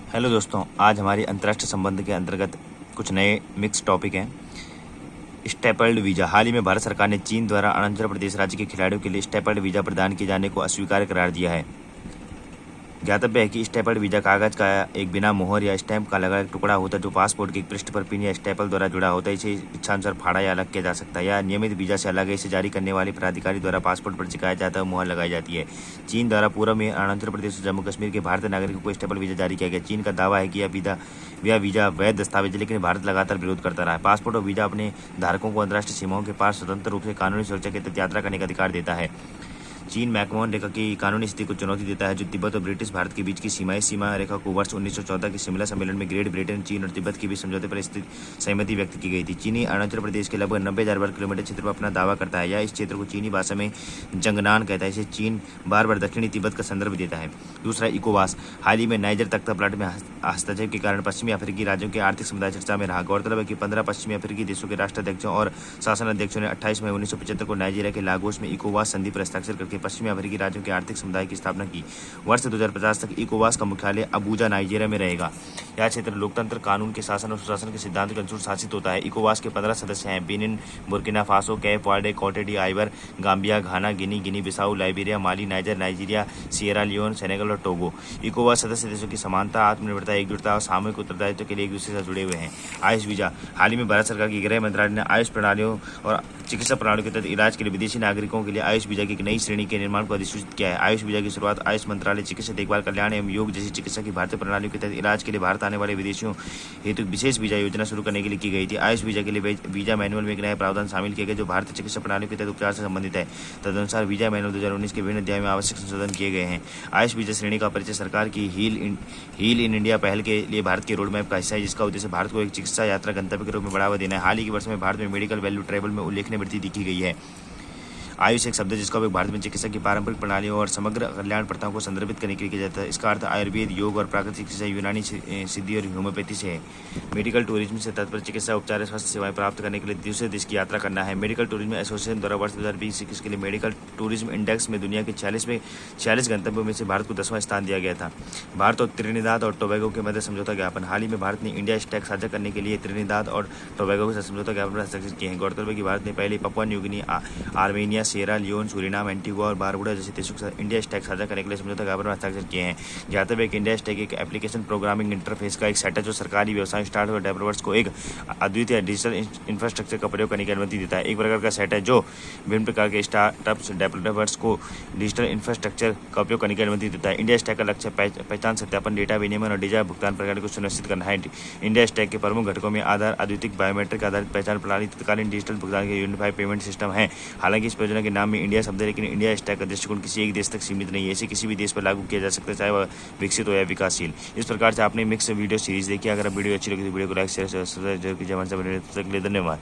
Hello दोस्तों, आज हमारी अंतर्राष्ट्रीय संबंध के अंतर्गत कुछ नए मिक्स टॉपिक हैं। Stapled visa. हाल ही में भारत सरकार ने चीन द्वारा अरुणाचल प्रदेश राज्य के खिलाड़ियों के लिए स्टेपल्ड वीज़ा प्रदान किए जाने को अस्वीकार्य करार दिया है। ज्ञातव्य है कि स्टेपल्ड वीज़ा कागज का एक बिना मोहर या स्टैंप का लगा एक टुकड़ा होता है जो पासपोर्ट के एक पृष्ठ पर पिन या स्टेपल द्वारा जुड़ा होता है। इसे इच्छानुसार फाड़ा या अलग किया जा सकता है या नियमित वीज़ा से अलग है। इसे जारी करने वाले प्राधिकारी द्वारा पासपोर्ट पर चिपकाया जाता है, मुहर लगाई जाती है। चीन द्वारा पूर्व में अरुणाचल प्रदेश और जम्मू कश्मीर के भारतीय नागरिकों को स्टेपल वीज़ा जारी किया गया। चीन का दावा है कि यह वीज़ा वैध दस्तावेज है, लेकिन भारत लगातार विरोध करता रहा है। पासपोर्ट और वीज़ा अपने धारकों को अंतर्राष्ट्रीय सीमाओं के पार स्वतंत्र रूप से कानूनी सुरक्षा के तहत यात्रा करने का अधिकार देता है। चीन मैकमोहन रेखा की कानूनी स्थिति को चुनौती देता है, जो तिब्बत और ब्रिटिश भारत के बीच की सीमा रेखा को वर्ष 1914 के शिमला सम्मेलन में ग्रेट ब्रिटेन, चीन और तिब्बत के बीच समझौते पर स्थित सहमति व्यक्त की गई थी। चीनी अरुणाचल प्रदेश के लगभग 90,000 वर्ग किलोमीटर क्षेत्र पर अपना दावा करता है। यह इस क्षेत्र को चीनी भाषा में जंगनान कहता है। इसे चीन बार बार दक्षिणी तिब्बत का संदर्भ देता है। दूसरा, इकोवास। हाल ही में नाइजर तख्ता प्लाट में हस्तक्षेप के कारण पश्चिमी अफ्रीकी राज्यों के आर्थिक समुदाय चर्चा में रहा। गौरतलब है कि 15 पश्चिमी अफ्रीकी देशों के राष्ट्राध्यक्षों और शासनाध्यक्षों ने 28 मई 1975 को नाइजीरिया के लागोस में इकोवास संधि पर हस्ताक्षर करके पश्चिमी अफ्रीकी राज्यों के आर्थिक समुदाय की स्थापना की। वर्ष 2050 तक इकोवास का मुख्यालय अबूजा, नाइजीरिया में रहेगा। यह क्षेत्र लोकतंत्र, कानून के शासन और सुशासन के सिद्धांत के अनुसार शासित होता है। इकोवास के 15 सदस्य हैं: Benin, Burkina Faso, Cape Verde, Cote de Ivoire, Gambia, Ghana, Guinea Bissau, Liberia, Mali, Niger, Nigeria, Sierra Leone, Senegal और टोगो। इकोवास सदस्य देशों की समानता, आत्मनिर्भरता, एकजुटता और सामूहिक उत्तरदायित्व के लिए एक दूसरे से जुड़े हुए हैं। आयुष वीजा। हाल ही में भारत सरकार की गृह मंत्रालय ने आयुष प्रणालियों और चिकित्सा प्रणालियों के तहत इलाज के लिए विदेशी नागरिकों के लिए आयुष वीजा की एक नई श्रेणी के निर्माण को अधिसूचित किया है। आयुष वीजा की शुरुआत आयुष मंत्रालय, चिकित्सा देखभाल, कल्याण एवं योग जैसी चिकित्सा की भारतीय प्रणालियों के तहत इलाज के लिए भारत आने वाले विदेशियों हेतु विशेष वीजा योजना शुरू करने के लिए की गई थी। आयुष वीजा के लिए वीजा मैनुअल में एक नया प्रावधान शामिल किया गया जो भारतीय चिकित्सा प्रणालियों के तहत उपचार से संबंधित है। तदनुसार वीजा मैनुअल 2019 के विभिन्न अध्याय में आवश्यक संशोधन किए गए हैं। आयुष वीजा श्रेणी का परिचय सरकार की हील इन इंडिया पहल के लिए भारत के रोड मैप का हिस्सा है, जिसका उद्देश्य भारत को एक चिकित्सा यात्रा गंतव्य के रूप में बढ़ावा देना है। हाल ही के वर्ष में भारत में मेडिकल वैल्यू ट्रेवल में उल्लेखनीय वृद्धि देखी गई है। आयुष एक शब्द है जिसका उपयोग भारत में चिकित्सा की पारंपरिक प्रणालियों और समग्र कल्याण प्रथाओं को संदर्भित करने के लिए किया जाता है। इसका अर्थ आयुर्वेद, योग और प्राकृतिक चिकित्सा, यूनानी सिद्धि और होम्योपैथी से है। मेडिकल टूरिज्म से तात्पर्य चिकित्सा उपचार और स्वास्थ्य सेवाएं प्राप्त करने के लिए दूसरे देश की यात्रा करना है। मेडिकल टूरिज्म एसोसिएशन द्वारा वर्ष 2020-21 के लिए मेडिकल टूरिज्म इंडेक्स में दुनिया के 46 गंतव्यों में से भारत को 10वां स्थान दिया गया था। भारत और त्रिनिदाद और टोबैगो के मध्य समझौता ज्ञापन। हाल ही में भारत ने इंडिया स्टैक साझा करने के लिए त्रिनिदाद और टोबैगो के साथ समझौता ज्ञापन पर हस्ताक्षर किए हैं। गौरतलब है कि भारत ने पहले Papua New Guinea, Armenia, Sierra Leone, Suriname, Antigua और बारबुडा जैसे देशों के साथ इंडिया स्टैक साझा करने के लिए समझौता ज्ञापन पर हस्ताक्षर किए हैं। ज्ञातव्य है कि इंडिया स्टैक एक एप्लीकेशन प्रोग्रामिंग इंटरफेस का एक सेट है जो सरकारी व्यवसाय, स्टार्टअप और डेवलपर्स को एक अद्वितीय डिजिटल इंफ्रास्ट्रक्चर का प्रयोग करने की अनुमति देता है। एक प्रकार का सेट है जो विभिन्न प्रकार के स्टार्टअप्स, डेवलपर्स को डिजिटल इंफ्रास्ट्रक्चर का उपयोग करने की अनुमति देता है। इंडिया स्टैक का लक्ष्य पहचान, सत्यापन, डेटा विनिमय और डिजिटल भुगतान प्रणाली को सुनिश्चित करना है। इंडिया स्टैक के प्रमुख घटकों में आधार, अद्वितीय बायोमेट्रिक आधारित पहचान प्रणाली, तत्कालीन डिजिटल भुगतान के यूनिफाइड पेमेंट सिस्टम है। हालांकि इस परियोजना के नाम में इंडिया शब्द है, लेकिन इंडिया स्टैक का दृष्टिकोण किसी एक देश तक सीमित नहीं है। इसे किसी भी देश पर लागू किया जा सकता है, चाहे वह विकसित हो या विकासशील। इस प्रकार से आपने मिक्स वीडियो सीरीज देखी। अगर वीडियो अच्छी लगी तो वीडियो को लाइक, शेयर, सब्सक्राइब जरूर कीजिए। हमारे साथ बने रहने के लिए धन्यवाद।